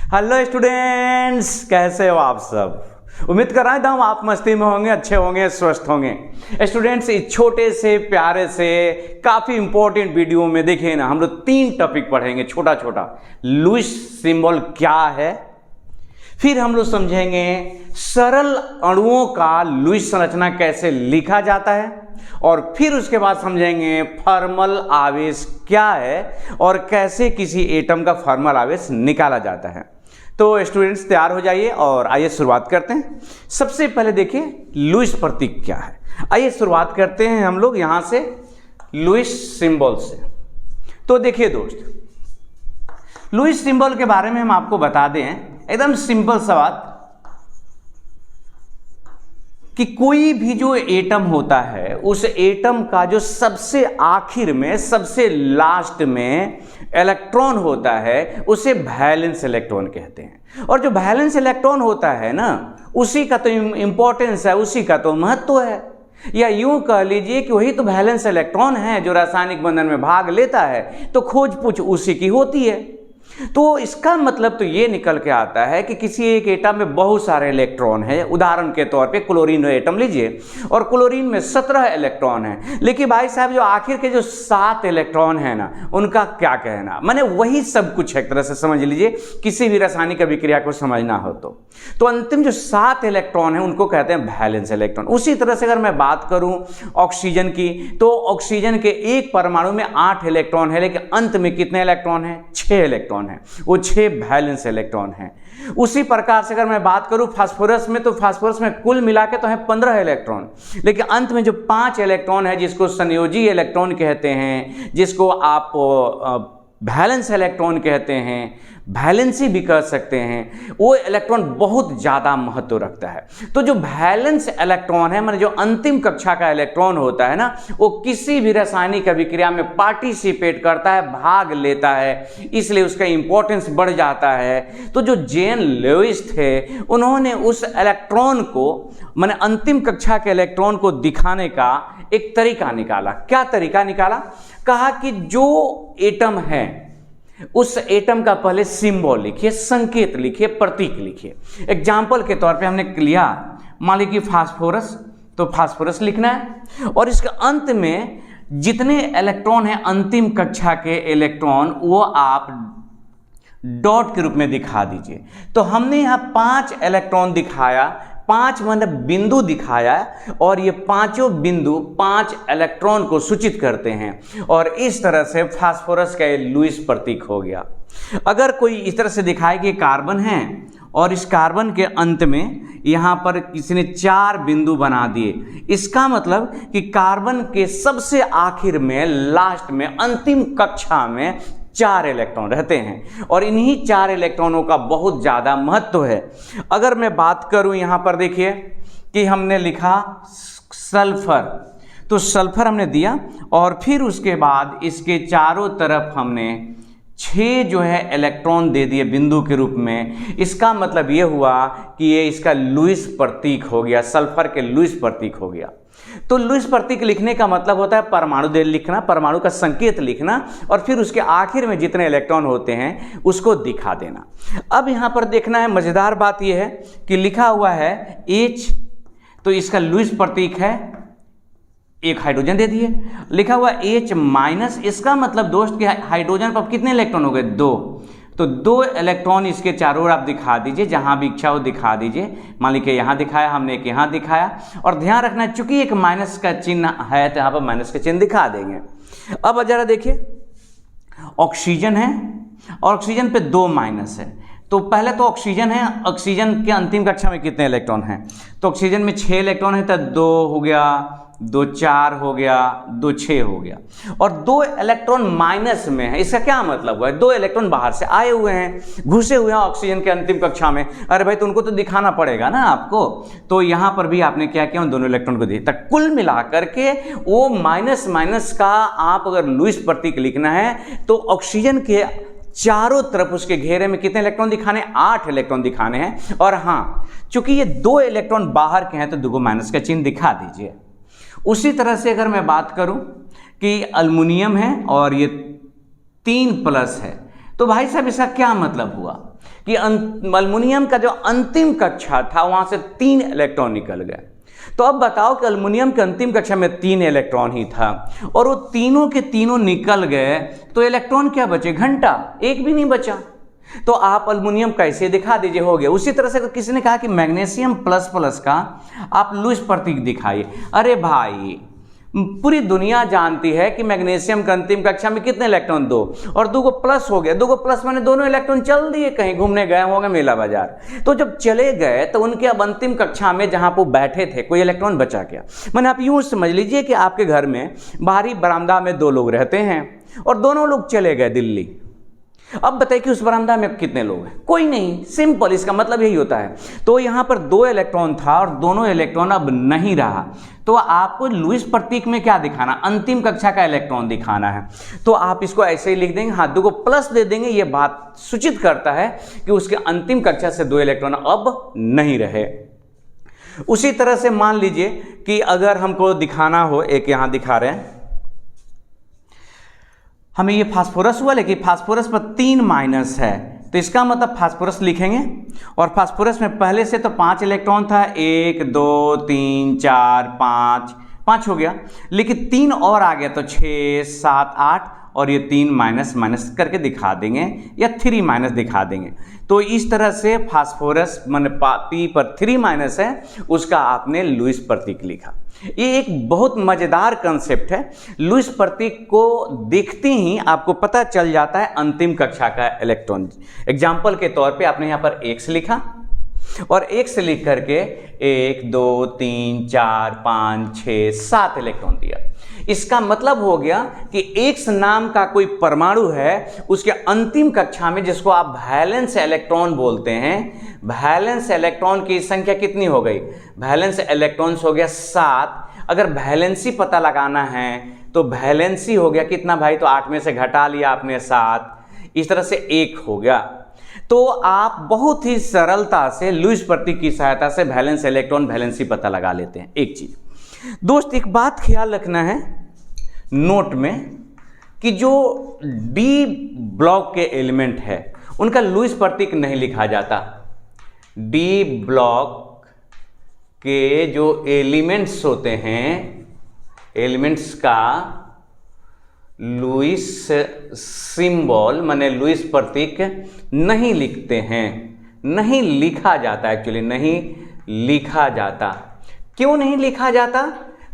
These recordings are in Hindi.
हेलो स्टूडेंट्स, कैसे हो आप सब। उम्मीद कर रहा हूँ आप मस्ती में होंगे, अच्छे होंगे, स्वस्थ होंगे। स्टूडेंट्स, इस छोटे से प्यारे से काफ़ी इंपॉर्टेंट वीडियो में देखिए ना, हम लोग 3 टॉपिक पढ़ेंगे छोटा छोटा। लुईस सिंबल क्या है, फिर हम लोग समझेंगे सरल अणुओं का लुईस संरचना कैसे लिखा जाता है, और फिर उसके बाद समझेंगे फॉर्मल आवेश क्या है और कैसे किसी एटम का फॉर्मल आवेश निकाला जाता है। तो स्टूडेंट्स तैयार हो जाइए और आइए शुरुआत करते हैं। सबसे पहले देखिए लुईस प्रतीक क्या है। आइए शुरुआत करते हैं हम लोग यहां से लुईस सिंबल से। तो देखिए दोस्त, लुईस सिंबल के बारे में हम आपको बता दें, एकदम सिंपल सा बात कि कोई भी जो एटम होता है उस एटम का जो सबसे आखिर में, सबसे लास्ट में इलेक्ट्रॉन होता है उसे वैलेंस इलेक्ट्रॉन कहते हैं। और जो वैलेंस इलेक्ट्रॉन होता है ना, उसी का तो इंपॉर्टेंस है, उसी का तो महत्व है। या यूं कह लीजिए कि वही तो वैलेंस इलेक्ट्रॉन है जो रासायनिक बंधन में भाग लेता है, तो खोज पूछ उसी की होती है। तो इसका मतलब तो ये निकल के आता है कि किसी एक एटम में बहुत सारे इलेक्ट्रॉन है। उदाहरण के तौर पे क्लोरीन एटम लीजिए, और क्लोरीन में 17 इलेक्ट्रॉन है, लेकिन भाई साहब जो आखिर के जो 7 इलेक्ट्रॉन है ना, उनका क्या कहना। माने वही सब कुछ एक तरह से समझ लीजिए, किसी भी रासायनिक अभिक्रिया को समझना हो तो अंतिम जो 7 इलेक्ट्रॉन है उनको कहते हैं वैलेंस इलेक्ट्रॉन। उसी तरह से अगर मैं बात करूं ऑक्सीजन की, तो ऑक्सीजन के एक परमाणु में 8 इलेक्ट्रॉन है, लेकिन अंत में कितने इलेक्ट्रॉन है? 6 इलेक्ट्रॉन है, वो 6 वैलेंस इलेक्ट्रॉन है। उसी प्रकार से अगर मैं बात करूं फास्फोरस में, तो फास्फोरस में कुल मिला के तो है 15 इलेक्ट्रॉन, लेकिन अंत में जो 5 इलेक्ट्रॉन है जिसको संयोजी इलेक्ट्रॉन कहते हैं, जिसको आप वैलेंस इलेक्ट्रॉन कहते हैं, वैलेंसी भी कह सकते हैं, वो इलेक्ट्रॉन बहुत ज़्यादा महत्व रखता है। तो जो वैलेंस इलेक्ट्रॉन है, माने जो अंतिम कक्षा का इलेक्ट्रॉन होता है ना, वो किसी भी रासायनिक अभिक्रिया में पार्टिसिपेट करता है, भाग लेता है, इसलिए उसका इंपॉर्टेंस बढ़ जाता है। तो जो जेन लुईस थे, उन्होंने उस इलेक्ट्रॉन को, माने अंतिम कक्षा के इलेक्ट्रॉन को दिखाने का एक तरीका निकाला। क्या तरीका निकाला? कहा कि जो एटम है उस एटम का पहले सिंबल लिखिए, संकेत लिखिए, प्रतीक लिखिए। एग्जाम्पल के तौर पे हमने लिया, मान लीजिए फास्फोरस, तो फास्फोरस लिखना है, और इसके अंत में जितने इलेक्ट्रॉन हैं अंतिम कक्षा के इलेक्ट्रॉन, वो आप डॉट के रूप में दिखा दीजिए। तो हमने यहाँ 5 इलेक्ट्रॉन दिखाया, 5 मतलब बिंदु दिखाया, और ये पांचों बिंदु 5 इलेक्ट्रॉन को सूचित करते हैं, और इस तरह से फास्फोरस का लुईस प्रतीक हो गया। अगर कोई इस तरह से दिखाए कि कार्बन है, और इस कार्बन के अंत में यहाँ पर किसी ने 4 बिंदु बना दिए, इसका मतलब कि कार्बन के सबसे आखिर में, लास्ट में, अंतिम कक्षा में 4 इलेक्ट्रॉन रहते हैं, और इन्हीं 4 इलेक्ट्रॉनों का बहुत ज़्यादा महत्व है। अगर मैं बात करूं यहाँ पर देखिए कि हमने लिखा सल्फर, तो सल्फर हमने दिया, और फिर उसके बाद इसके चारों तरफ हमने 6 जो है इलेक्ट्रॉन दे दिए बिंदु के रूप में। इसका मतलब ये हुआ कि ये इसका लुईस प्रतीक हो गया, सल्फर के लुईस प्रतीक हो गया। तो लुईस प्रतीक लिखने का मतलब होता है परमाणु दे लिखना, परमाणु का संकेत लिखना, और फिर उसके आखिर में जितने इलेक्ट्रॉन होते हैं उसको दिखा देना। अब यहाँ पर देखना है, मजेदार बात यह है कि लिखा हुआ है H, तो इसका लुईस प्रतीक है, एक हाइड्रोजन दे दिए। लिखा हुआ H-, इसका मतलब दोस्त कि हाइड्रोजन पर कितने इलेक्ट्रॉन हो गए? 2। तो 2 इलेक्ट्रॉन इसके चारों ओर आप दिखा दीजिए, जहां भी इच्छा हो दिखा दीजिए। मान लीजिए यहां दिखाया हमने, एक यहां दिखाया, और ध्यान रखना चूंकि एक माइनस का चिन्ह है, तो यहां पर माइनस का चिन्ह दिखा देंगे। अब जरा देखिए, ऑक्सीजन है, और ऑक्सीजन पे 2 माइनस है। तो पहले तो ऑक्सीजन है, ऑक्सीजन के अंतिम कक्षा में कितने इलेक्ट्रॉन हैं? तो ऑक्सीजन में 6 इलेक्ट्रॉन है, तो 2 हो गया, 2 4 हो गया, 2 6 हो गया, और 2 इलेक्ट्रॉन माइनस में है। इसका क्या मतलब हुआ? 2 इलेक्ट्रॉन बाहर से आए हुए हैं, घुसे हुए हैं ऑक्सीजन के अंतिम कक्षा में। अरे भाई, तो उनको तो दिखाना पड़ेगा ना आपको। तो यहां पर भी आपने क्या किया, उन दोनों इलेक्ट्रॉन को दिया। तक कुल मिलाकर के वो माइनस माइनस का आप अगर लुईस प्रतीक लिखना है, तो ऑक्सीजन के चारों तरफ उसके घेरे में कितने इलेक्ट्रॉन दिखाने? 8 इलेक्ट्रॉन दिखाने हैं। और हाँ, चूंकि ये 2 इलेक्ट्रॉन बाहर के हैं, तो 2 माइनस का चिन्ह दिखा दीजिए। उसी तरह से अगर मैं बात करूं कि अल्युमिनियम है और ये 3 प्लस है, तो भाई साहब इसका क्या मतलब हुआ कि एल्युमिनियम का जो अंतिम कक्षा था वहां से 3 इलेक्ट्रॉन निकल गए। तो अब बताओ कि एल्युमिनियम के अंतिम कक्षा में 3 इलेक्ट्रॉन ही था और वो तीनों के तीनों निकल गए, तो इलेक्ट्रॉन क्या बचे? घंटा, एक भी नहीं बचा। तो आप एल्युमिनियम कैसे दिखा दीजिए, हो गया। उसी तरह से किसी ने कहा कि मैग्नीशियम प्लस प्लस का आप लुईस प्रतीक दिखाइए। अरे भाई, पूरी दुनिया जानती है कि मैग्नीशियम के अंतिम कक्षा में कितने इलेक्ट्रॉन? 2, और 2 को प्लस हो गया। 2 को प्लस मैंने दोनों इलेक्ट्रॉन चल दिए, कहीं घूमने गए होंगे मेला बाजार। तो जब चले गए तो उनके अब अंतिम कक्षा में जहां वो बैठे थे कोई इलेक्ट्रॉन बचा क्या? मैंने आप यूं समझ लीजिए कि आपके घर में बाहरी बरामदा में 2 लोग रहते हैं और दोनों लोग चले गए दिल्ली। अब बताइए कि उस बरामदा में कितने लोग हैं? कोई नहीं। सिंपल, इसका मतलब यही होता है। तो यहां पर 2 इलेक्ट्रॉन था और दोनों इलेक्ट्रॉन अब नहीं रहा, तो आपको लुईस प्रतीक में क्या दिखाना? अंतिम कक्षा का इलेक्ट्रॉन दिखाना है। तो आप इसको ऐसे ही लिख देंगे, हाँ 2 को प्लस दे देंगे। यह बात सूचित करता है कि उसके अंतिम कक्षा से 2 इलेक्ट्रॉन अब नहीं रहे। उसी तरह से मान लीजिए कि अगर हमको दिखाना हो, एक यहां दिखा रहे हैं हमें, ये फास्फोरस हुआ लेकिन फास्फोरस पर 3 माइनस है, तो इसका मतलब फास्फोरस लिखेंगे। और फास्फोरस में पहले से तो 5 इलेक्ट्रॉन था, 1 2 3 4 5 हो गया, लेकिन 3 और आ गया तो 6 7 8, और ये 3 माइनस माइनस करके दिखा देंगे या 3 माइनस दिखा देंगे। तो इस तरह से फास्फोरस मान पी पर 3 माइनस है, उसका आपने लुईस प्रतीक लिखा। ये एक बहुत मजेदार कंसेप्ट है। लुईस प्रतीक को देखते ही आपको पता चल जाता है अंतिम कक्षा का इलेक्ट्रॉन। एग्जाम्पल के तौर पे आपने यहाँ पर x लिखा और x लिख करके 1 2 3 4 5 6 7 इलेक्ट्रॉन दिया। इसका मतलब हो गया कि x नाम का कोई परमाणु है, उसके अंतिम कक्षा में, जिसको आप वैलेंस इलेक्ट्रॉन बोलते हैं, वैलेंस इलेक्ट्रॉन की संख्या कितनी हो गई? वैलेंस इलेक्ट्रॉन्स हो गया 7। अगर वैलेंसी पता लगाना है तो वैलेंसी हो गया कितना भाई? तो 8 में से घटा लिया आपने 7, इस तरह से 1 हो गया। तो आप बहुत ही सरलता से लुईस प्रतीक की सहायता से वैलेंस इलेक्ट्रॉन वैलेंसी पता लगा लेते हैं। एक चीज दोस्त, एक बात ख्याल रखना है नोट में कि जो डी ब्लॉक के एलिमेंट है उनका लुईस प्रतीक नहीं लिखा जाता। डी ब्लॉक के जो एलिमेंट्स होते हैं, एलिमेंट्स का लुईस सिंबल माने लुईस प्रतीक नहीं लिखते हैं, नहीं लिखा जाता। एक्चुअली नहीं लिखा जाता। क्यों नहीं लिखा जाता?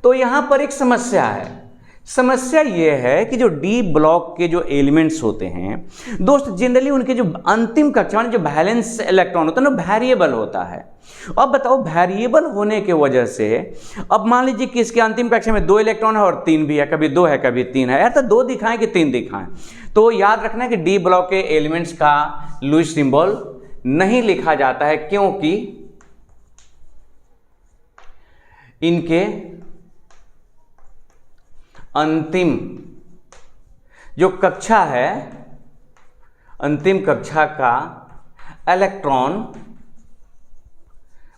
तो यहां पर एक समस्या है। समस्या यह है कि जो डी ब्लॉक के जो एलिमेंट्स होते हैं दोस्त, जनरली उनके जो अंतिम कक्षा में जो वैलेंस इलेक्ट्रॉन होता है ना, वेरिएबल होता है। अब बताओ, वेरिएबल होने के वजह से अब मान लीजिए कि इसके अंतिम कक्षा में 2 इलेक्ट्रॉन है और 3 भी है, कभी 2 है कभी 3 है। यार तो 2 दिखाएं कि 3 दिखाएं? तो याद रखना कि डी ब्लॉक के एलिमेंट्स का लुईस सिंबल नहीं लिखा जाता है, क्योंकि इनके अंतिम जो कक्षा है, अंतिम कक्षा का इलेक्ट्रॉन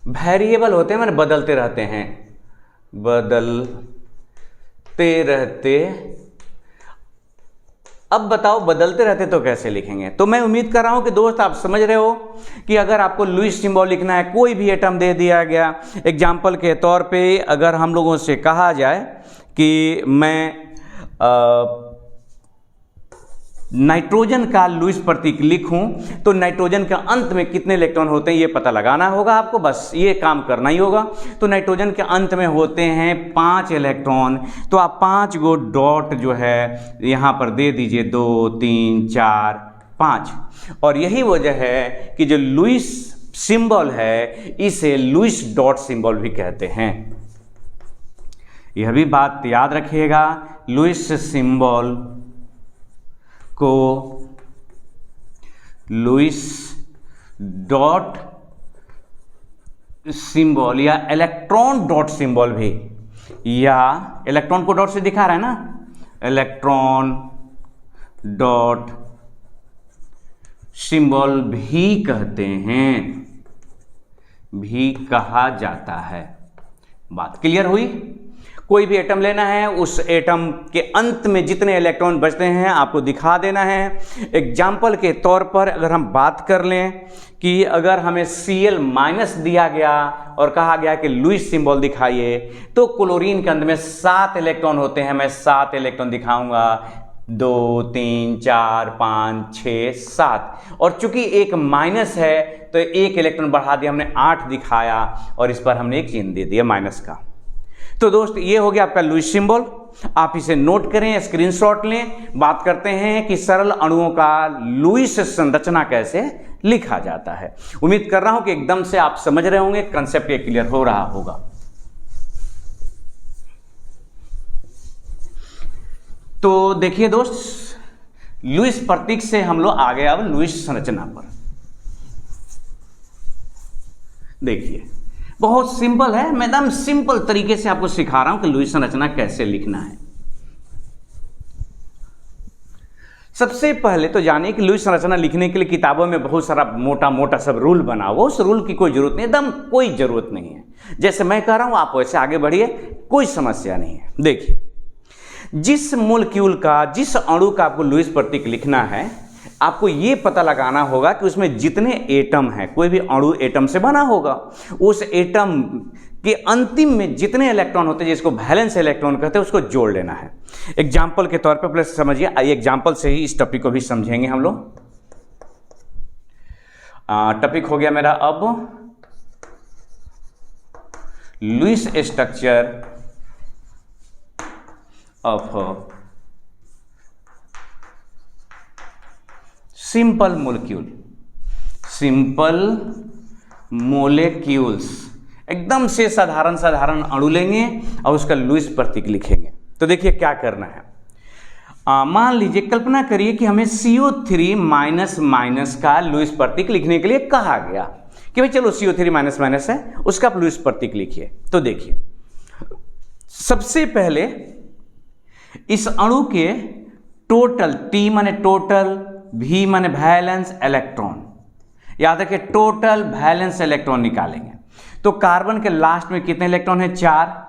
वेरिएबल होते हैं, माने बदलते रहते हैं, बदलते रहते। अब बताओ, बदलते रहते तो कैसे लिखेंगे? तो मैं उम्मीद कर रहा हूं कि दोस्त आप समझ रहे हो कि अगर आपको लुईस सिंबल लिखना है, कोई भी एटम दे दिया गया, एग्जाम्पल के तौर पे अगर हम लोगों से कहा जाए कि मैं नाइट्रोजन का लुईस प्रतीक लिखूं, तो नाइट्रोजन के अंत में कितने इलेक्ट्रॉन होते हैं ये पता लगाना होगा आपको, बस ये काम करना ही होगा। तो नाइट्रोजन के अंत में होते हैं 5 इलेक्ट्रॉन, तो आप 5 गो डॉट जो है यहां पर दे दीजिए, 2 3 4 5। और यही वजह है कि जो लुईस सिंबल है इसे लुईस डॉट सिंबल भी कहते हैं। यह भी बात याद रखिएगा, लुईस सिंबल को लुईस डॉट सिंबल या इलेक्ट्रॉन डॉट सिंबल भी, या इलेक्ट्रॉन को डॉट से दिखा रहा है ना, इलेक्ट्रॉन डॉट सिंबल भी कहते हैं, भी कहा जाता है। बात क्लियर हुई? कोई भी एटम लेना है, उस एटम के अंत में जितने इलेक्ट्रॉन बचते हैं आपको दिखा देना है। एग्जाम्पल के तौर पर अगर हम बात कर लें कि अगर हमें Cl माइनस दिया गया और कहा गया कि लुईस सिंबल दिखाइए, तो क्लोरीन के अंत में 7 इलेक्ट्रॉन होते हैं। मैं 7 इलेक्ट्रॉन दिखाऊंगा, 2 3 4 5 6 7, और चूंकि एक माइनस है तो एक इलेक्ट्रॉन बढ़ा दिया, हमने 8 दिखाया और इस पर हमने एक चिन्ह दे दिया माइनस का। तो दोस्त ये हो गया आपका लुईस सिंबल। आप इसे नोट करें, स्क्रीनशॉट लें। बात करते हैं कि सरल अणुओं का लुईस संरचना कैसे लिखा जाता है। उम्मीद कर रहा हूं कि एकदम से आप समझ रहे होंगे, कंसेप्ट ये क्लियर हो रहा होगा। तो देखिए दोस्त, लुईस प्रतीक से हम लोग आ गए अब लुईस संरचना पर। देखिए बहुत सिंपल है, मैं एकदम सिंपल तरीके से आपको सिखा रहा हूं कि लुईस संरचना कैसे लिखना है। सबसे पहले तो जानिए कि लुईस संरचना लिखने के लिए किताबों में बहुत सारा मोटा मोटा सब रूल बना हुआ, उस रूल की कोई जरूरत नहीं, एकदम कोई जरूरत नहीं है। जैसे मैं कह रहा हूं आप वैसे आगे बढ़िए, कोई समस्या नहीं है। देखिए, जिस मोलिक्यूल का, जिस अणु का आपको लुईस प्रतीक लिखना है, आपको यह पता लगाना होगा कि उसमें जितने एटम हैं, कोई भी अणु एटम से बना होगा, उस एटम के अंतिम में जितने इलेक्ट्रॉन होते हैं, जिसको वैलेंस इलेक्ट्रॉन कहते हैं, उसको जोड़ लेना है। एग्जाम्पल के तौर पर प्लस समझिए, आइए एग्जाम्पल से ही इस टॉपिक को भी समझेंगे हम लोग। टॉपिक हो गया मेरा अब Lewis structure of simple molecule, simple molecules. एकदम से साधारण साधारण अणु लेंगे और उसका लुईस प्रतीक लिखेंगे। तो देखिए क्या करना है। मान लीजिए, कल्पना करिए कि हमें CO3 माइनस माइनस का लुईस प्रतीक लिखने के लिए कहा गया कि भाई चलो CO3 माइनस माइनस है, उसका आप लुईस प्रतीक लिखिए। तो देखिए, सबसे पहले इस अणु के टोटल, T माने टोटल, V माने वैलेंस इलेक्ट्रॉन, याद रखिए टोटल वैलेंस इलेक्ट्रॉन निकालेंगे। तो कार्बन के लास्ट में कितने इलेक्ट्रॉन है? 4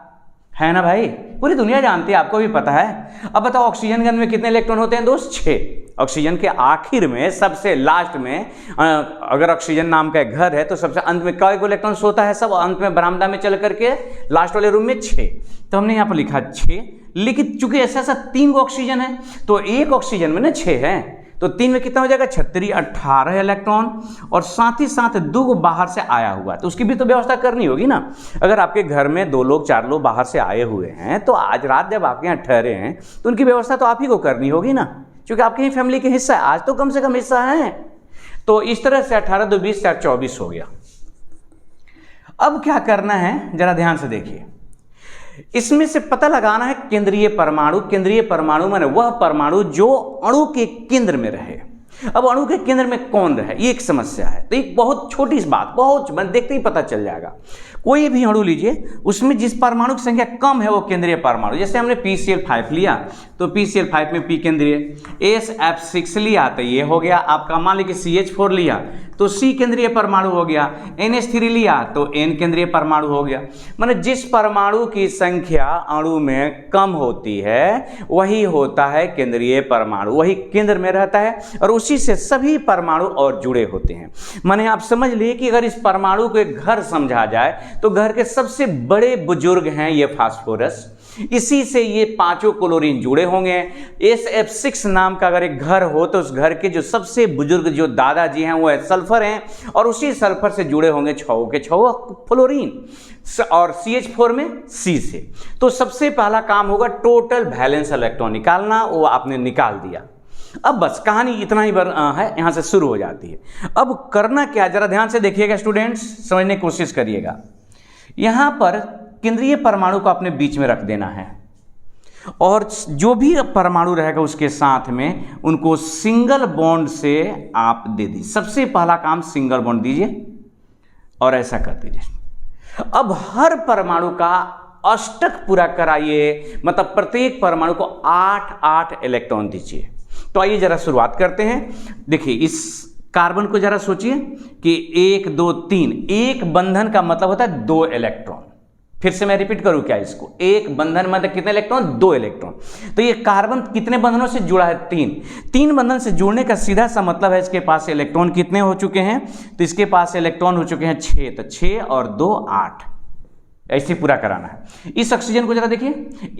है ना भाई, पूरी दुनिया जानती है, आपको भी पता है। अब बताओ ऑक्सीजन के अंदर में कितने इलेक्ट्रॉन होते हैं दोस्त? 6। ऑक्सीजन के आखिर में, सबसे लास्ट में, अगर ऑक्सीजन नाम का एक घर है तो सबसे अंत में कई इलेक्ट्रॉन्स होता है? सब अंत में बरामदा में चल करके लास्ट वाले रूम में 6। तो हमने यहाँ पर लिखा 6, लेकिन चूंकि ऐसा 3 ऑक्सीजन है तो एक ऑक्सीजन में ना 6 है, तो 3 में कितना हो जाएगा? 36, 18 इलेक्ट्रॉन, और साथ ही साथ 2 बाहर से आया हुआ, तो उसकी भी तो व्यवस्था करनी होगी ना। अगर आपके घर में 2 लोग 4 लोग बाहर से आए हुए हैं, तो आज रात जब आपके यहाँ ठहरे हैं तो उनकी व्यवस्था तो आप ही को करनी होगी ना, क्योंकि आपके ही फैमिली के हिस्सा है, आज तो कम से कम हिस्सा है। तो इस तरह से 18 2 20 4 24 हो गया। अब क्या करना है जरा ध्यान से देखिए, इसमें से पता लगाना है केंद्रीय परमाणु। केंद्रीय परमाणु माने वह परमाणु जो अणु के केंद्र में रहे। अब अणु के केंद्र में कौन रहे, ये एक समस्या है। तो एक बहुत छोटी सी बात, बहुत देखते ही पता चल जाएगा। कोई भी अणु लीजिए, उसमें जिस परमाणु की संख्या कम है वो केंद्रीय परमाणु। जैसे हमने PCl5 लिया तो PCl5 में P केंद्रीय, SF6 लिया तो ये हो गया आपका। मान लीजिए CH4 लिया तो C केंद्रीय परमाणु हो गया, NH3 लिया तो N केंद्रीय परमाणु हो गया। माने जिस परमाणु की संख्या अणु में कम होती है वही होता है केंद्रीय परमाणु, वही केंद्र में रहता है और उसी से सभी परमाणु और जुड़े होते हैं। माने आप समझ लिए कि अगर इस परमाणु को एक घर समझा जाए तो घर के सबसे बड़े बुजुर्ग हैं ये फास्फोरस, इसी से ये 5 क्लोरीन जुड़े होंगे। SF6 नाम का अगर एक घर हो तो उस घर के जो सबसे बुजुर्ग जो दादाजी हैं वो सल्फर हैं, और उसी सल्फर से जुड़े होंगे 6 के 6 फ्लोरीन, और CH4 में C से। तो सबसे पहला काम होगा टोटल वैलेंस इलेक्ट्रॉन निकालना, वो आपने निकाल दिया। अब बस कहानी इतना ही है, यहां से शुरू हो जाती है। अब करना क्या, जरा ध्यान से देखिएगा स्टूडेंट्स, समझने की कोशिश करिएगा। यहां पर केंद्रीय परमाणु को अपने बीच में रख देना है, और जो भी परमाणु रहेगा उसके साथ में उनको सिंगल बॉन्ड से आप दे दीजिए। सबसे पहला काम सिंगल बॉन्ड दीजिए और ऐसा कर दीजिए। अब हर परमाणु का अष्टक पूरा कराइए, मतलब प्रत्येक परमाणु को 8-8 इलेक्ट्रॉन दीजिए। तो आइए जरा शुरुआत करते हैं। देखिए इस कार्बन को जरा सोचिए कि 1 2 3, एक बंधन का मतलब होता है 2 इलेक्ट्रॉन, फिर से मैं रिपीट करूं क्या इसको, एक बंधन मतलब कितने इलेक्ट्रॉन, 2 इलेक्ट्रॉन। तो ये कार्बन कितने बंधनों से जुड़ा है, 3 बंधन से जुड़ने का सीधा सा मतलब है इसके पास इलेक्ट्रॉन कितने हो चुके हैं, तो इसके पास इलेक्ट्रॉन हो चुके हैं 6, तो 6 और 2 8, ऐसे पूरा कराना है। इस ऑक्सीजन को जरा देखिए,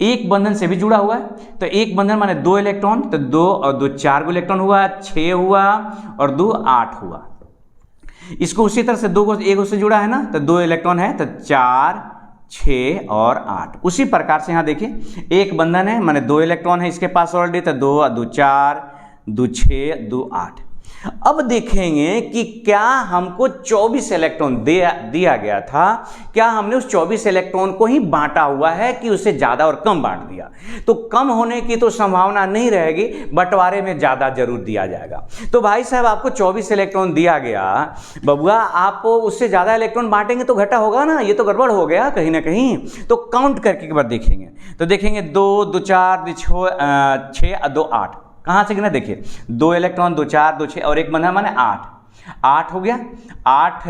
एक बंधन से भी जुड़ा हुआ है, तो एक बंधन माने 2 इलेक्ट्रॉन, तो 2 और 2 4 इलेक्ट्रॉन हुआ, 6 हुआ और 2 8 हुआ। इसको उसी तरह से 2 को एक से जुड़ा है ना, तो 2 इलेक्ट्रॉन है, तो 4 6 और 8। उसी प्रकार से यहां देखिए एक बंधन है माने 2 इलेक्ट्रॉन है इसके पास ऑलरेडी, तो 2 2 4 2 6 2 8। अब देखेंगे कि क्या हमको 24 इलेक्ट्रॉन दिया गया था, क्या हमने उस 24 इलेक्ट्रॉन को ही बांटा हुआ है कि उससे ज्यादा और कम बांट दिया। तो कम होने की तो संभावना नहीं रहेगी, बंटवारे में ज्यादा जरूर दिया जाएगा। तो भाई साहब आपको 24 इलेक्ट्रॉन दिया गया, बबुआ आप उससे ज्यादा इलेक्ट्रॉन बांटेंगे तो घटा होगा ना, ये तो गड़बड़ हो गया कहीं ना कहीं। तो काउंट करके एक बार देखेंगे, तो देखेंगे 2 2 4 2 6 2 8, कहां से गिना देखिए, 2 इलेक्ट्रॉन 2 4 2 6 और एक बंधन माने 8 हो गया, 8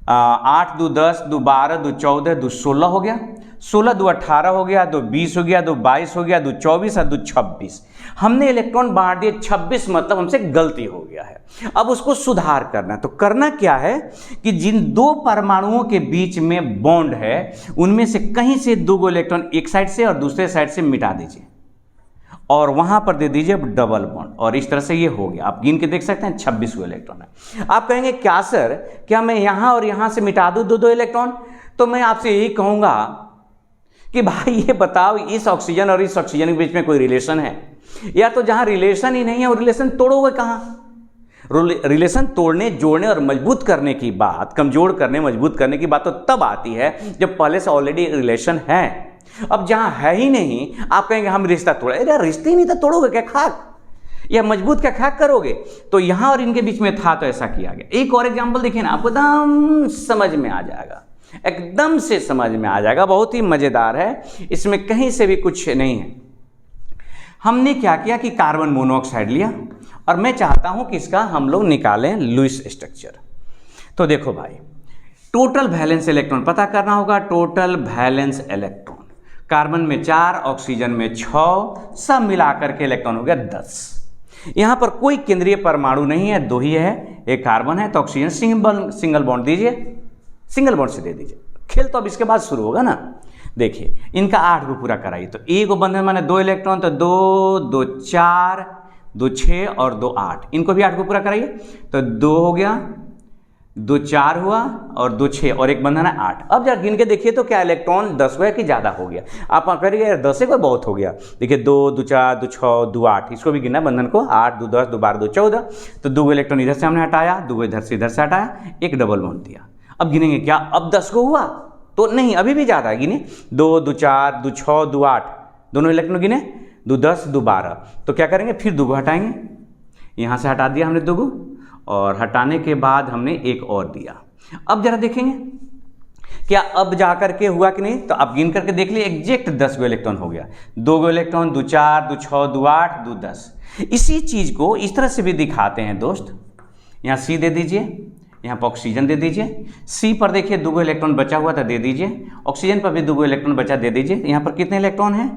8 2 10 2 12 2 14 2 16 हो गया, 16 2 18 हो गया, 2 20 हो गया, 2 22 हो गया, 2 24 और 2 26। हमने इलेक्ट्रॉन बांट दिए 26, मतलब हमसे गलती हो गया है। अब उसको सुधार करना है, तो करना क्या है कि जिन 2 परमाणुओं के बीच में बॉन्ड है उनमें से कहीं से 2 इलेक्ट्रॉन एक साइड से और दूसरे साइड से मिटा दीजिए और वहां पर दे दीजिए डबल बॉन्ड, और इस तरह से ये हो गया। आप गिन के देख सकते हैं 26 इलेक्ट्रॉन है। आप कहेंगे क्या सर, क्या मैं यहां और यहां से मिटा दूं 2 इलेक्ट्रॉन? तो मैं आपसे यही कहूंगा कि भाई ये बताओ, इस ऑक्सीजन और इस ऑक्सीजन के बीच में कोई रिलेशन है? या तो जहां रिलेशन ही नहीं है वो रिलेशन तोड़ोगे कहां? रिलेशन तोड़ने, जोड़ने और मजबूत करने की बात, कमजोर करने मजबूत करने की बात तो तब आती है जब पहले से ऑलरेडी रिलेशन है। अब जहां है ही नहीं, आप कहेंगे हम रिश्ता तोड़े, अरे रिश्ते ही नहीं तो तोड़ोगे क्या खाक, या मजबूत क्या खाक करोगे? तो यहां और इनके बीच में था तो ऐसा किया गया। एक और एग्जांपल देखिए ना, आपको एकदम समझ में आ जाएगा, एकदम से समझ में आ जाएगा, बहुत ही मजेदार है, इसमें कहीं से भी कुछ नहीं है। हमने क्या किया कि कार्बन मोनोऑक्साइड लिया और मैं चाहता हूं कि इसका हम लोग निकालें लुईस स्ट्रक्चर। तो देखो भाई, टोटल वैलेंस इलेक्ट्रॉन पता करना होगा, टोटल वैलेंस इलेक्ट्रॉन, कार्बन में 4, ऑक्सीजन में 6, सब मिलाकर के इलेक्ट्रॉन हो गया 10। यहां पर कोई केंद्रीय परमाणु नहीं है, 2 ही है, एक कार्बन है, तो ऑक्सीजन सिंगल बॉन्ड दीजिए, सिंगल बॉन्ड से दे दीजिए। खेल तो अब इसके बाद शुरू होगा ना। देखिए इनका 8 को पूरा कराइए, तो एक बंधन माने 2 इलेक्ट्रॉन, तो 2 2 4 2 6 और 2 8, इनको भी 8 को पूरा कराइए, तो 2 हो गया, 2 4 हुआ और 2 6 और एक बंधन है 8। अब जरा गिन के देखिए तो क्या इलेक्ट्रॉन 10 हुआ कि ज़्यादा हो गया? आप करिए यार 10 को बहुत हो गया। देखिए 2 2 4 2 6 2 8, इसको भी गिनना बंधन को, 8 2 10 2 12 2 14, तो 2 इलेक्ट्रॉन इधर से हमने हटाया, 2 इधर से हटाया, एक डबल बॉन्ड दिया। अब गिनेंगे क्या, अब 10 को हुआ? तो नहीं, अभी भी ज़्यादा है, गिने 2 2 4 2 6 2 8, दोनों इलेक्ट्रॉन गिने, 2 10 2 12। तो क्या करेंगे, फिर 2 को हटाएंगे, यहाँ से हटा दिया हमने 2 को, और हटाने के बाद हमने एक और दिया। अब जरा देखेंगे क्या अब जाकर के हुआ कि नहीं, तो आप गिन करके देख लिए, एग्जैक्ट 10 इलेक्ट्रॉन हो गया, 2 इलेक्ट्रॉन, 2 4 2 6 2 8 2 10। इसी चीज को इस तरह से भी दिखाते हैं दोस्त, यहाँ C दे दीजिए, यहाँ पर ऑक्सीजन दे दीजिए, C पर देखिए 2 इलेक्ट्रॉन बचा हुआ था, दे दीजिए, ऑक्सीजन पर भी 2 इलेक्ट्रॉन बचा, दे दीजिए। यहाँ पर कितने इलेक्ट्रॉन है,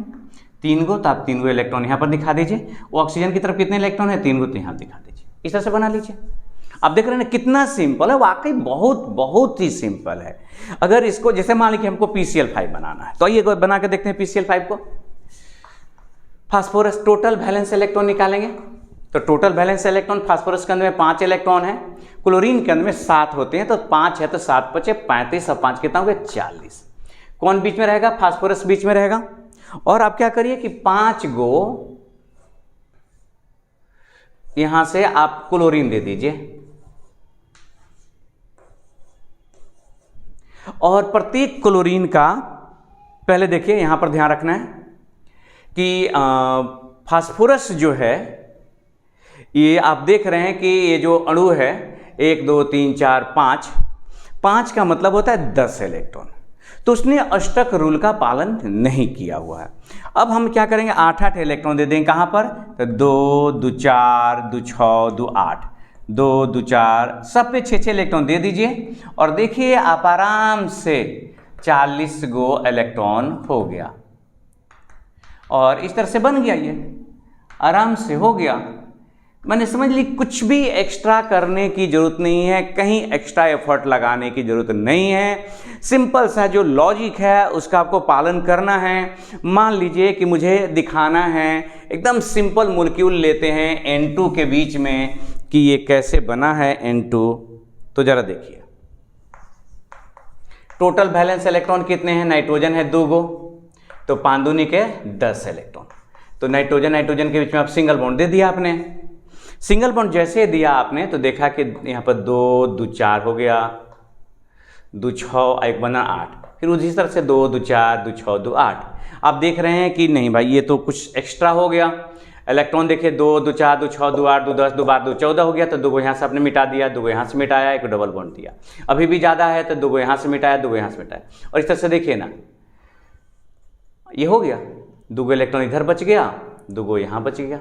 3 को, तो आप 3 इलेक्ट्रॉन यहाँ पर दिखा दीजिए। वो ऑक्सीजन की तरफ कितने इलेक्ट्रॉन है, 3 को, तो यहाँ दिखा दीजिए। इस तरह से बना लीजिए। आप देख रहे हैं ना कितना सिंपल है, वाकई बहुत बहुत ही सिंपल है। अगर इसको जैसे मान लीजिए हमको PCl5 बनाना है, तो ये बना के देखते हैं PCl5 को। फास्फोरस, टोटल वैलेंस इलेक्ट्रॉन निकालेंगे, तो टोटल वैलेंस इलेक्ट्रॉन फास्फोरस के अंदर में 5 इलेक्ट्रॉन है, क्लोरीन के अंदर में 7 होते हैं, तो 5 है तो 7 बचे 35 और 5 कितना हो गया 40। कौन बीच में रहेगा, फास्फोरस बीच में रहेगा। और आप क्या करिए कि 5 गो यहां से आप क्लोरीन दे दीजिए, और प्रत्येक क्लोरीन का पहले देखिए यहां पर ध्यान रखना है कि फास्फोरस जो है, ये आप देख रहे हैं कि ये जो अणु है 1 2 3 4 5 का मतलब होता है 10 इलेक्ट्रॉन, तो उसने अष्टक रूल का पालन नहीं किया हुआ है। अब हम क्या करेंगे, 8 इलेक्ट्रॉन दे देंगे, कहां पर, तो 2 2 4 2 6 2 8, 2 2 4, सब पे 6 इलेक्ट्रॉन दे दीजिए। और देखिए आप आराम से 40 गो इलेक्ट्रॉन हो गया और इस तरह से बन गया, ये आराम से हो गया। मैंने समझ ली, कुछ भी एक्स्ट्रा करने की जरूरत नहीं है, कहीं एक्स्ट्रा एफर्ट लगाने की जरूरत नहीं है। सिंपल सा जो लॉजिक है उसका आपको पालन करना है। मान लीजिए कि मुझे दिखाना है, एकदम सिंपल मॉलिक्यूल लेते हैं N2 के बीच में कि ये कैसे बना है N2। तो जरा देखिए, टोटल वैलेंस इलेक्ट्रॉन कितने हैं? नाइट्रोजन है 2 गो, तो 5 दूनी के 10 इलेक्ट्रॉन। तो नाइट्रोजन के बीच में आप सिंगल बॉन्ड दे दिया आपने। सिंगल बॉन्ड जैसे दिया आपने तो देखा कि यहाँ पर 2 2 4 हो गया, 2 6 1 बना 8, फिर उसी तरह से 2 2 4 2 6 2 8। आप देख रहे हैं कि नहीं भाई, ये तो कुछ एक्स्ट्रा हो गया। इलेक्ट्रॉन देखिए 2 2 4 2 6 2 8 2 10 2 12 2 14 हो गया, तो 2 को यहाँ से आपने मिटा दिया, 2 को यहाँ से मिटाया, 1 डबल बॉन्ड दिया। अभी भी ज़्यादा है तो 2 को यहाँ से मिटाया, 2 को यहाँ से मिटाया, और इस तरह से देखिए ना, ये हो गया। 2 इलेक्ट्रॉन इधर बच गया, 2 यहाँ बच गया।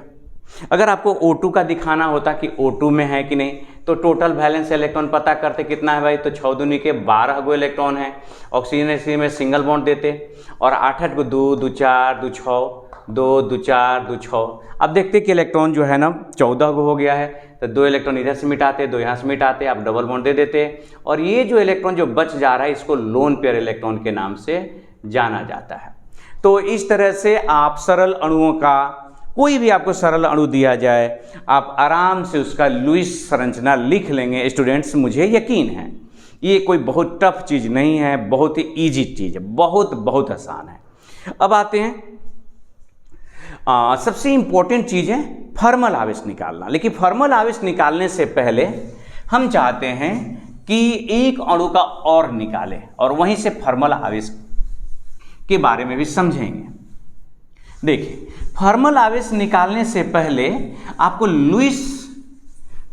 अगर आपको O2 का दिखाना होता कि O2 में है कि नहीं, तो टोटल वैलेंस इलेक्ट्रॉन पता करते कितना है भाई, तो 6 दूनी के 12 गो इलेक्ट्रॉन है। ऑक्सीजन इसी में सिंगल बॉन्ड देते और 8 8 को 2 2 4 2 6 2 2 4 2 6। अब देखते कि इलेक्ट्रॉन जो है ना 14 गो हो गया है, तो 2 इलेक्ट्रॉन इधर से मिटाते, 2 यहाँ से मिटाते, आप डबल बॉन्ड दे देते, और ये जो इलेक्ट्रॉन जो बच जा रहा है इसको लोन पेयर इलेक्ट्रॉन के नाम से जाना जाता है। तो इस तरह से आप सरल अणुओं का, कोई भी आपको सरल अणु दिया जाए, आप आराम से उसका लुईस संरचना लिख लेंगे स्टूडेंट्स, मुझे यकीन है। ये कोई बहुत टफ चीज़ नहीं है, बहुत ही ईजी चीज़ है, बहुत आसान है। अब आते हैं सबसे इंपॉर्टेंट चीज़ है थर्मल आवेश निकालना। लेकिन थर्मल आवेश निकालने से पहले हम चाहते हैं कि एक अणु का और निकालें और वहीं से थर्मल आवेश के बारे में भी समझेंगे। देखिए, थर्मल आवेश निकालने से पहले आपको लुईस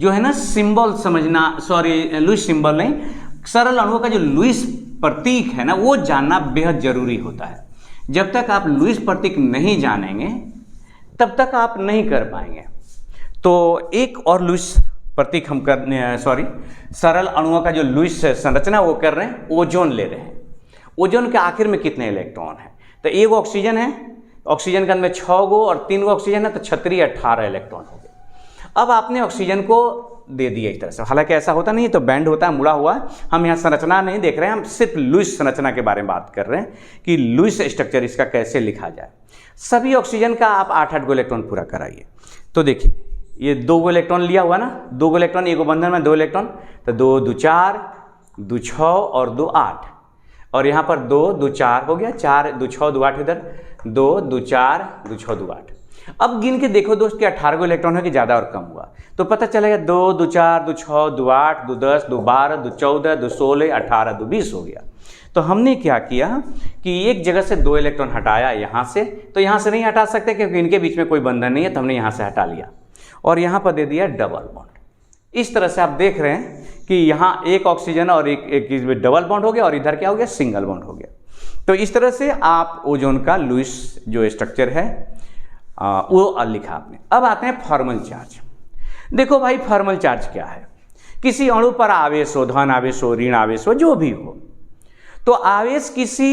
जो है ना सिंबल समझना, लुईस सिंबल नहीं, सरल अणुओं का जो लुईस प्रतीक है ना वो जानना बेहद जरूरी होता है। जब तक आप लुईस प्रतीक नहीं जानेंगे तब तक आप नहीं कर पाएंगे। तो एक और लुईस प्रतीक हम सरल अणुओं का जो लुईस संरचना वो कर रहे हैं, ओजोन ले रहे हैं। ओजोन के आखिर में कितने इलेक्ट्रॉन है? तो 1 ऑक्सीजन है, ऑक्सीजन के अंदर में 6 गो और 3 गो ऑक्सीजन है, तो 36 18 इलेक्ट्रॉन हो गए। अब आपने ऑक्सीजन को दे दिया इस तरह से, हालांकि ऐसा होता नहीं है, तो बैंड होता है, मुड़ा हुआ। हम यहाँ संरचना नहीं देख रहे हैं, हम सिर्फ लुईस संरचना के बारे में बात कर रहे हैं कि लुईस स्ट्रक्चर इसका कैसे लिखा जाए। सभी ऑक्सीजन का आप 8 8 गो इलेक्ट्रॉन पूरा कराइए। तो देखिए, ये 2 गो इलेक्ट्रॉन लिया हुआ ना, 2 गो इलेक्ट्रॉन, 1 बंधन में 2 इलेक्ट्रॉन, तो 2 2 4 2 6 और 2 8, और यहाँ पर 2 2 4 हो गया, 4 2 6 2 8 इधर, 2 2 4 2 6 2 8। अब गिन के देखो दोस्त कि 18 गो इलेक्ट्रॉन है कि ज़्यादा और कम हुआ, तो पता चलेगा 2 2 4 2 6 2 8 2 10 2 12 2 14 2 16 18 2 20 हो गया। तो हमने क्या किया कि एक जगह से 2 इलेक्ट्रॉन हटाया यहाँ से, तो यहाँ से नहीं हटा सकते क्योंकि इनके बीच में कोई बंधन नहीं है, तो हमने यहाँ से हटा लिया और यहाँ पर दे दिया डबल बॉन्ड। इस तरह से आप देख रहे हैं कि यहाँ एक ऑक्सीजन और एक इसमें डबल बॉन्ड हो गया और इधर क्या हो गया, सिंगल बॉन्ड हो गया। तो इस तरह से आप ओजोन का लुईस जो स्ट्रक्चर है वो लिखा आपने। अब आते हैं थर्मल चार्ज। देखो भाई, थर्मल चार्ज क्या है? किसी अणु पर आवेश हो, धन आवेश हो, ऋण आवेश हो, जो भी हो, तो आवेश किसी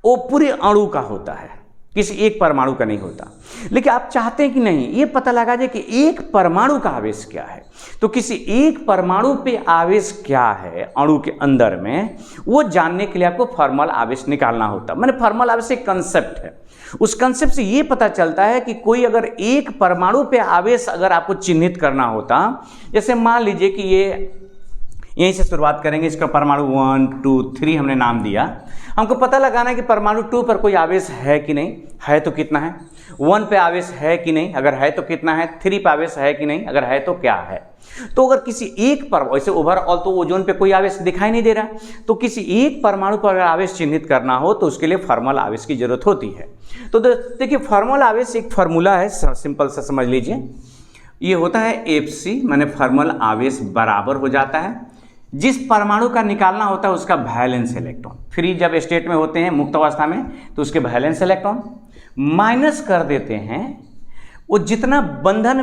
पूरे अणु का होता है, किसी एक परमाणु का नहीं होता। लेकिन आप चाहते हैं कि नहीं, ये पता लगा जाए कि एक परमाणु का आवेश क्या है। तो किसी एक परमाणु पे आवेश क्या है अणु के अंदर में, वो जानने के लिए आपको थर्मल आवेश निकालना होता है। माने थर्मल आवेश एक कंसेप्ट है, उस कंसेप्ट से ये पता चलता है कि कोई अगर एक परमाणु पे आवेश अगर आपको चिन्हित करना होता, जैसे मान लीजिए कि ये यहीं से शुरुआत करेंगे, इसका परमाणु 1 2 3 हमने नाम दिया। हमको पता लगाना है कि परमाणु 2 पर कोई आवेश है कि नहीं, है तो कितना है, 1 पे आवेश है कि नहीं, अगर है तो कितना है, 3 पे आवेश है कि नहीं, अगर है तो क्या है। तो अगर किसी एक पर, वैसे ओवरऑल तो ओजोन पे कोई आवेश दिखाई नहीं दे रहा, तो किसी एक परमाणु पर अगर आवेश चिन्हित करना हो तो उसके लिए थर्मल आवेश की जरूरत होती है। तो देखिए, थर्मल आवेश एक फार्मूला है, सिंपल सा समझ लीजिए। ये होता है Fc, माने थर्मल आवेश बराबर हो जाता है जिस परमाणु का निकालना होता है उसका वैलेंस इलेक्ट्रॉन, फ्री जब स्टेट में होते हैं मुक्त अवस्था में तो उसके वैलेंस इलेक्ट्रॉन, माइनस कर देते हैं वो जितना बंधन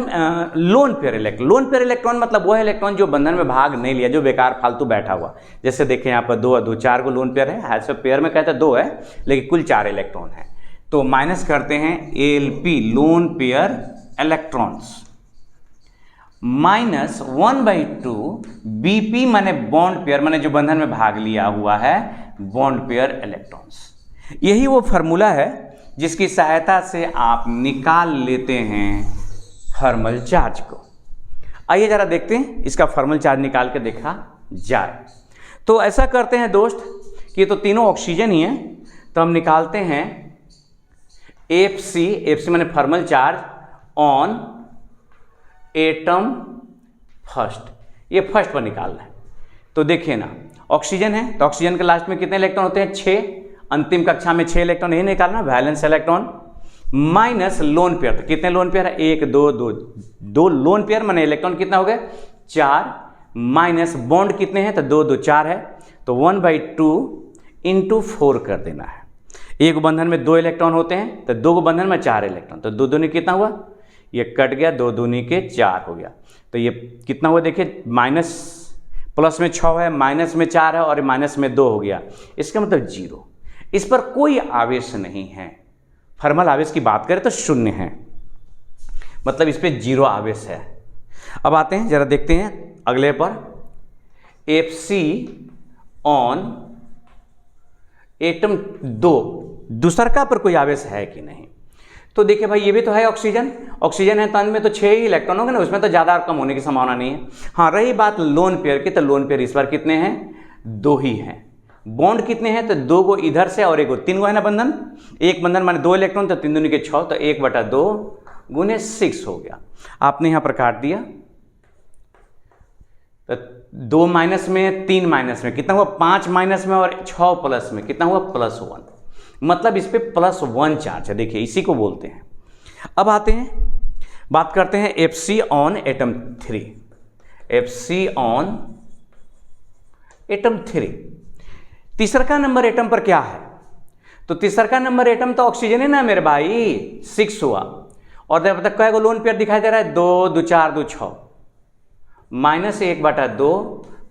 लोन पेयर इलेक्ट्रॉन मतलब वो है इलेक्ट्रॉन जो बंधन में भाग नहीं लिया, जो बेकार फालतू बैठा हुआ। जैसे देखें यहाँ पर दो 4 को लोन पेयर है, ऐसे पेयर में कहते हैं 2 है लेकिन कुल 4 इलेक्ट्रॉन है। तो माइनस करते हैं AlP lone pair electrons minus 1/2 Bp माने बॉन्ड पेयर माने जो बंधन में भाग लिया हुआ है बॉन्ड पेयर इलेक्ट्रॉन्स। यही वो फॉर्मूला है जिसकी सहायता से आप निकाल लेते हैं थर्मल चार्ज को। आइए जरा देखते हैं इसका थर्मल चार्ज निकाल के देखा जाए। तो ऐसा करते हैं दोस्त कि तो तीनों ऑक्सीजन ही हैं, तो हम निकालते हैं FC माने thermal charge on atom first, ये फर्स्ट पर निकालना है। तो देखिए ना, ऑक्सीजन है तो ऑक्सीजन के लास्ट में कितने इलेक्ट्रॉन होते हैं? 6। अंतिम कक्षा में 6 इलेक्ट्रॉन यही निकालना, valence electron minus lone pair. तो कितने लोन पेयर है? 1 2 लोन पेयर माने इलेक्ट्रॉन कितना हो गया? 4 माइनस बॉन्ड कितने हैं? तो 2 2 4 है, तो 1/2 × 4 कर देना है। एक बंधन में 2 इलेक्ट्रॉन होते हैं तो 2 बंधन में 4 इलेक्ट्रॉन, तो 2 दूनी कितना हुआ? ये कट गया, 2 दूनी के 4 हो गया। तो ये कितना हुआ देखिए, माइनस प्लस में 6 है, माइनस में 4 है और माइनस में 2 हो गया, इसका मतलब 0। इस पर कोई आवेश नहीं है। थर्मल आवेश की बात करें तो 0 है, मतलब इस पे 0 आवेश है। अब आते हैं जरा देखते हैं अगले पर, FC ऑन एटम 2 दूसरका पर कोई आवेश है कि नहीं। तो देखिए भाई ये भी तो है ऑक्सीजन है तो में तो 6 ही इलेक्ट्रॉन होंगे ना, उसमें तो ज़्यादा कम होने की संभावना नहीं है। हाँ, रही बात लोन पेयर की, तो लोन पेयर इस बार कितने हैं? 2 ही हैं। बॉन्ड कितने हैं? तो 2 को इधर से और 1 को 3 को है ना बंधन, एक बंधन माने 2 इलेक्ट्रॉन, तो 3 दूनी के 6, तो 1/2 × 6 हो गया। आपने यहां पर काट दिया, तो 2 माइनस में 3 माइनस में कितना हुआ? 5 माइनस में और 6 प्लस में कितना हुआ? +1, मतलब इस पे +1 चार्ज है। देखिए इसी को बोलते हैं। अब आते हैं बात करते हैं FC on atom 3। FC on atom 3 तीसरा नंबर एटम पर क्या है? तो तीसरा नंबर एटम तो ऑक्सीजन है ना मेरे भाई, 6 हुआ। और देखो तक कई लोन पेयर दिखाई दे रहा है? 2 2 4 2 6 माइनस 1/2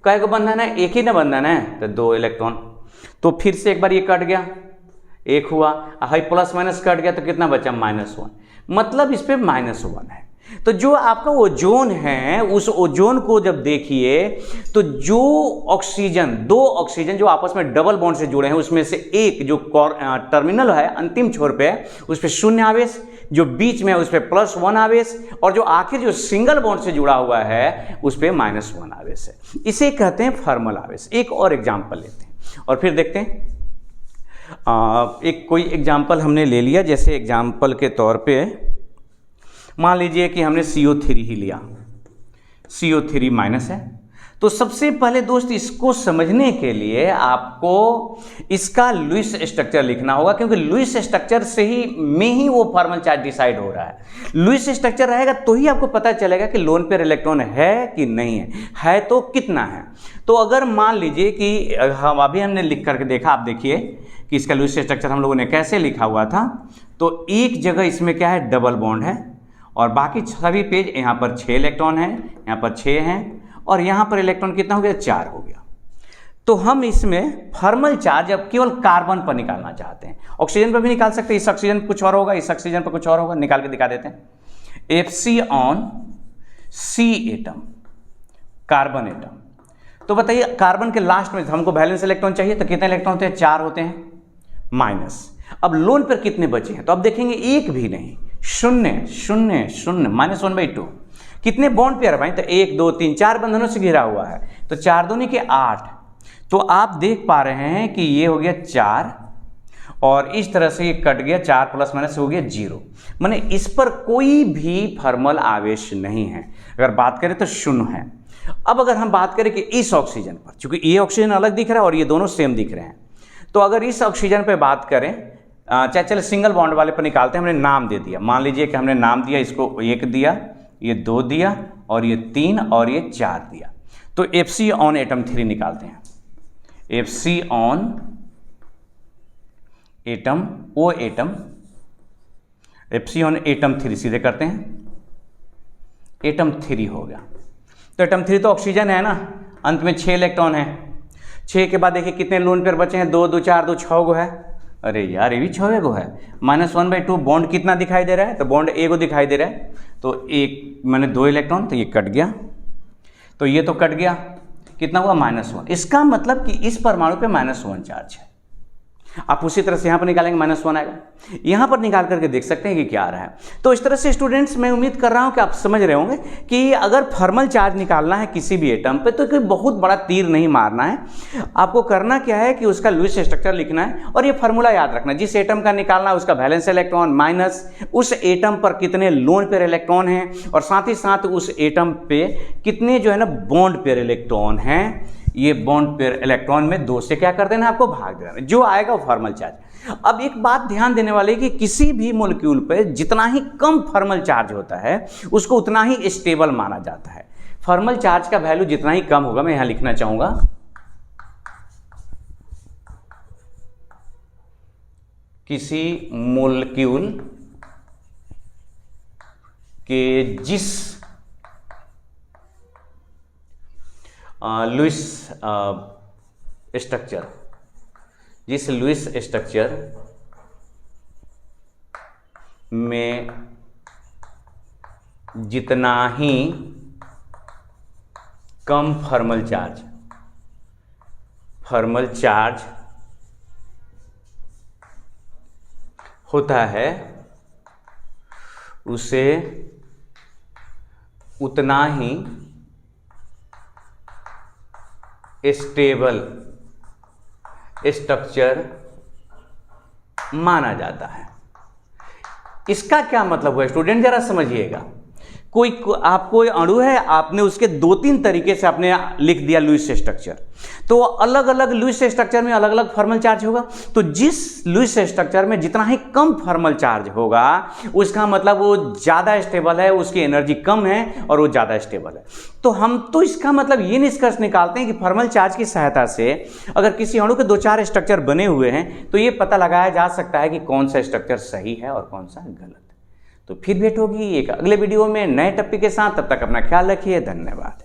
कई को बंधन है? एक ही ना बंधन है, तो 2 इलेक्ट्रॉन। तो फिर से एक बार ये कट गया, 1 हुआ, हाई प्लस माइनस कट गया, तो कितना बचा? -1, मतलब इस पे -1 है। तो जो आपका ओजोन है उस ओजोन को जब देखिए तो जो ऑक्सीजन 2 ऑक्सीजन जो आपस में डबल बॉन्ड से जुड़े हैं उसमें से एक जो टर्मिनल है अंतिम छोर पे उस पे 0 आवेश, जो बीच में है उस पे +1 आवेश, और जो आखिर जो सिंगल बॉन्ड से जुड़ा हुआ है उस पे -1 आवेश है। इसे कहते हैं थर्मल आवेश। एक और एग्जाम्पल लेते हैं और फिर देखते हैं। एक कोई एग्जाम्पल हमने ले लिया, जैसे एग्जाम्पल के तौर पे मान लीजिए कि हमने CO3 ही लिया, CO3 माइनस है। तो सबसे पहले दोस्त इसको समझने के लिए आपको इसका लुईस स्ट्रक्चर लिखना होगा, क्योंकि लुईस स्ट्रक्चर से ही में ही वो थर्मल चार्ज डिसाइड हो रहा है। लुईस स्ट्रक्चर रहेगा तो ही आपको पता चलेगा कि लोन पेयर इलेक्ट्रॉन है कि नहीं है तो कितना है। तो अगर मान लीजिए कि हम अभी हमने लिख करके देखा, आप देखिए कि इसका लुईस स्ट्रक्चर हम लोगों ने कैसे लिखा हुआ था। तो एक जगह इसमें क्या है? डबल बॉन्ड है, और बाकी सभी पेज यहाँ पर 6 इलेक्ट्रॉन है, यहाँ पर 6 हैं, और यहाँ पर इलेक्ट्रॉन कितना हो गया? 4 हो गया। तो हम इसमें थर्मल चार्ज अब केवल कार्बन पर निकालना चाहते हैं। ऑक्सीजन पर भी निकाल सकते हैं, इस ऑक्सीजन पर कुछ और होगा, इस ऑक्सीजन पर कुछ और होगा, निकाल के दिखा देते हैं। FC on C atom, carbon atom. तो बताइए कार्बन के लास्ट में हमको वैलेंस इलेक्ट्रॉन चाहिए, तो कितने इलेक्ट्रॉन होते हैं? 4 होते हैं माइनस। अब लोन पर कितने बचे हैं? तो अब देखेंगे एक भी नहीं, 0 0 0 -1/2। कितने बॉन्ड पेयर भाई? तो 1 2 3 4 बंधनों से घिरा हुआ है, तो 4 दूनी के 8। तो आप देख पा रहे हैं कि ये हो गया 4 और इस तरह से ये कट गया, 4 प्लस माइनस हो गया 0, माने इस पर कोई भी थर्मल आवेश नहीं है। अगर बात करें तो 0 है। अब अगर हम बात करें कि इस ऑक्सीजन पर, चूंकि ये ऑक्सीजन अलग दिख रहा है और ये दोनों सेम दिख रहे हैं, तो अगर इस ऑक्सीजन पर बात करें, चाहे चले सिंगल बॉन्ड वाले पर निकालते हैं। हमने नाम दे दिया, मान लीजिए कि हमने नाम दिया, इसको 1 दिया, ये 2 दिया, और ये 3 और ये 4 दिया। तो FC ऑन एटम 3 निकालते हैं। FC on atom, O atom epsilon atom 3 सीधे करते हैं, एटम 3 हो गया। तो एटम 3 तो ऑक्सीजन है ना, अंत में 6 इलेक्ट्रॉन है। 6 के बाद देखिए कितने लोन पेयर बचे हैं, 2 2 4 2 6 गो है। अरे यार ये भी 6 गो है। -1/2 बॉन्ड कितना दिखाई दे रहा है, तो बॉन्ड ए को दिखाई दे रहा है, तो एक मैंने 2 इलेक्ट्रॉन, तो ये कट गया, तो ये तो कट गया, कितना हुआ -1। इसका मतलब कि इस परमाणु पे -1 चार्ज है। आप उसी तरह से यहाँ पर निकालेंगे -1 आएगा, यहाँ पर निकाल करके देख सकते हैं कि क्या आ रहा है। तो इस तरह से स्टूडेंट्स मैं उम्मीद कर रहा हूँ कि आप समझ रहे होंगे कि अगर थर्मल चार्ज निकालना है किसी भी एटम पे तो कोई बहुत बड़ा तीर नहीं मारना है। आपको करना क्या है कि उसका लुईस स्ट्रक्चर लिखना है और ये फार्मूला याद रखना है। जिस एटम का निकालना है उसका वैलेंस इलेक्ट्रॉन माइनस उस एटम पर कितने लोन पेयर इलेक्ट्रॉन हैं और साथ ही साथ उस एटम पे कितने जो है ना बॉन्ड पेयर इलेक्ट्रॉन हैं। ये बॉन्ड पेयर इलेक्ट्रॉन में 2 से क्या कर देना, आपको भाग देना, जो आएगा वो थर्मल चार्ज। अब एक बात ध्यान देने वाली कि किसी भी मॉलिक्यूल पे जितना ही कम थर्मल चार्ज होता है उसको उतना ही स्टेबल माना जाता है। थर्मल चार्ज का वैल्यू जितना ही कम होगा, मैं यहां लिखना चाहूंगा किसी मॉलिक्यूल के जिस लुईस स्ट्रक्चर, जिस लुईस स्ट्रक्चर में जितना ही कम थर्मल चार्ज होता है उसे उतना ही स्टेबल स्ट्रक्चर माना जाता है। इसका क्या मतलब हुआ स्टूडेंट, जरा समझिएगा। आपको अणु है, आपने उसके 2-3 तरीके से आपने लिख दिया लुईस स्ट्रक्चर, तो अलग अलग लुईस स्ट्रक्चर में अलग अलग थर्मल चार्ज होगा। तो जिस लुईस स्ट्रक्चर में जितना ही कम थर्मल चार्ज होगा उसका मतलब वो ज़्यादा स्टेबल है, उसकी एनर्जी कम है और वो ज़्यादा स्टेबल है। तो हम तो इसका मतलब ये निष्कर्ष निकालते हैं कि थर्मल चार्ज की सहायता से अगर किसी अणु के 2-4 स्ट्रक्चर बने हुए हैं तो ये पता लगाया जा सकता है कि कौन सा स्ट्रक्चर सही है और कौन सा गलत। तो फिर भेंट होगी एक अगले वीडियो में नए टॉपिक के साथ। तब तक अपना ख्याल रखिए। धन्यवाद।